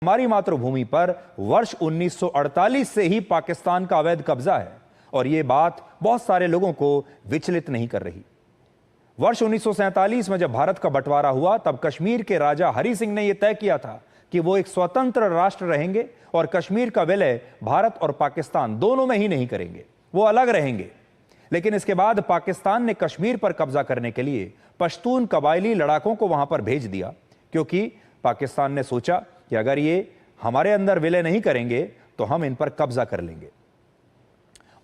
हमारी मातृभूमि पर वर्ष 1948 से ही पाकिस्तान का अवैध कब्जा है और यह बात बहुत सारे लोगों को विचलित नहीं कर रही। वर्ष 1947 में जब भारत का बंटवारा हुआ तब कश्मीर के राजा हरि सिंह ने यह तय किया था कि वो एक स्वतंत्र राष्ट्र रहेंगे और कश्मीर का विलय भारत और पाकिस्तान दोनों में ही नहीं करेंगे, वो अलग रहेंगे। लेकिन इसके बाद पाकिस्तान ने कश्मीर पर कब्जा करने के लिए पश्तून कबायली लड़ाकों को वहां पर भेज दिया, क्योंकि पाकिस्तान ने सोचा कि अगर ये हमारे अंदर विलय नहीं करेंगे तो हम इन पर कब्जा कर लेंगे।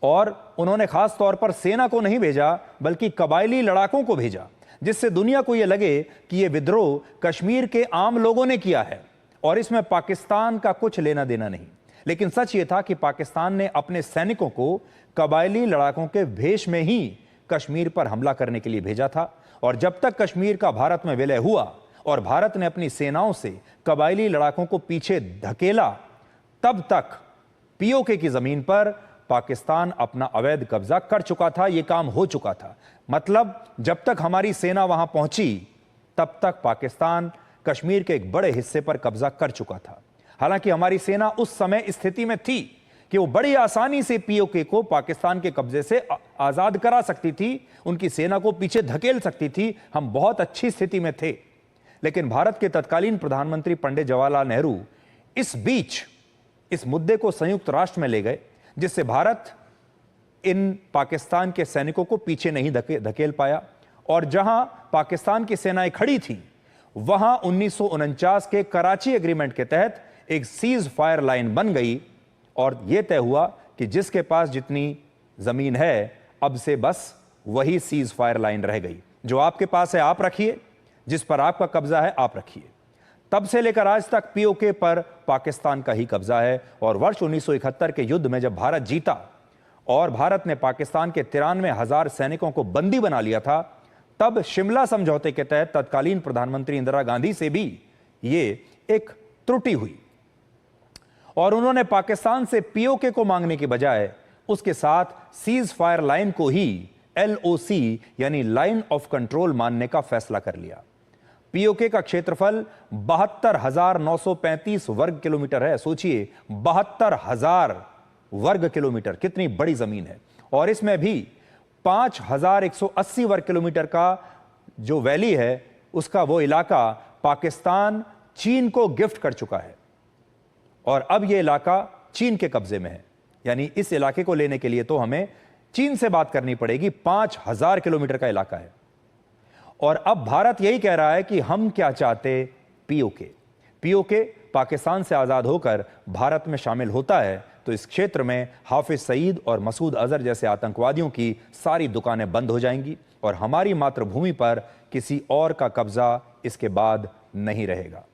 और उन्होंने खास तौर पर सेना को नहीं भेजा बल्कि कबायली लड़ाकों को भेजा, जिससे दुनिया को यह लगे कि यह विद्रोह कश्मीर के आम लोगों ने किया है और इसमें पाकिस्तान का कुछ लेना देना नहीं। लेकिन सच यह था कि पाकिस्तान ने अपने सैनिकों को कबायली लड़ाकों के भेष में ही कश्मीर पर हमला करने के लिए भेजा था। और जब तक कश्मीर का भारत में विलय हुआ और भारत ने अपनी सेनाओं से कबायली लड़ाकों को पीछे धकेला, तब तक पीओके की जमीन पर पाकिस्तान अपना अवैध कब्जा कर चुका था। यह काम हो चुका था। मतलब जब तक हमारी सेना वहां पहुंची तब तक पाकिस्तान कश्मीर के एक बड़े हिस्से पर कब्जा कर चुका था। हालांकि हमारी सेना उस समय स्थिति में थी कि वो बड़ी आसानी से पीओके को पाकिस्तान के कब्जे से आजाद करा सकती थी, उनकी सेना को पीछे धकेल सकती थी। हम बहुत अच्छी स्थिति में थे। लेकिन भारत के तत्कालीन प्रधानमंत्री पंडित जवाहरलाल नेहरू इस बीच इस मुद्दे को संयुक्त राष्ट्र में ले गए, जिससे भारत इन पाकिस्तान के सैनिकों को पीछे नहीं धकेल पाया। और जहां पाकिस्तान की सेनाएं खड़ी थी वहां 1949 के कराची एग्रीमेंट के तहत एक सीज फायर लाइन बन गई और यह तय हुआ कि जिसके पास जितनी जमीन है अब से बस वही सीज फायर लाइन रह गई। जो आपके पास है आप रखिए, जिस पर आपका कब्जा है आप रखिए। तब से लेकर आज तक पीओके पर पाकिस्तान का ही कब्जा है। और वर्ष 1971 के युद्ध में जब भारत जीता और भारत ने पाकिस्तान के 93,000 सैनिकों को बंदी बना लिया था, तब शिमला समझौते के तहत तत्कालीन प्रधानमंत्री इंदिरा गांधी से भी ये एक त्रुटि हुई और उन्होंने पाकिस्तान से पीओके को मांगने के बजाय उसके साथ सीज फायर लाइन को ही LOC यानी लाइन ऑफ कंट्रोल मानने का फैसला कर लिया। पीओके का क्षेत्रफल 72,935 वर्ग किलोमीटर है। सोचिए 72,000 वर्ग किलोमीटर, कितनी बड़ी जमीन है। और इसमें भी 5,180 वर्ग किलोमीटर का जो वैली है उसका वो इलाका पाकिस्तान चीन को गिफ्ट कर चुका है और अब यह इलाका चीन के कब्जे में है। यानी इस इलाके को लेने के लिए तो हमें चीन से बात करनी पड़ेगी। 5,000 किलोमीटर का इलाका है और अब भारत यही कह रहा है कि हम क्या चाहते, पीओके पाकिस्तान से आजाद होकर भारत में शामिल होता है तो इस क्षेत्र में हाफिज सईद और मसूद अजहर जैसे आतंकवादियों की सारी दुकानें बंद हो जाएंगी और हमारी मातृभूमि पर किसी और का कब्जा इसके बाद नहीं रहेगा।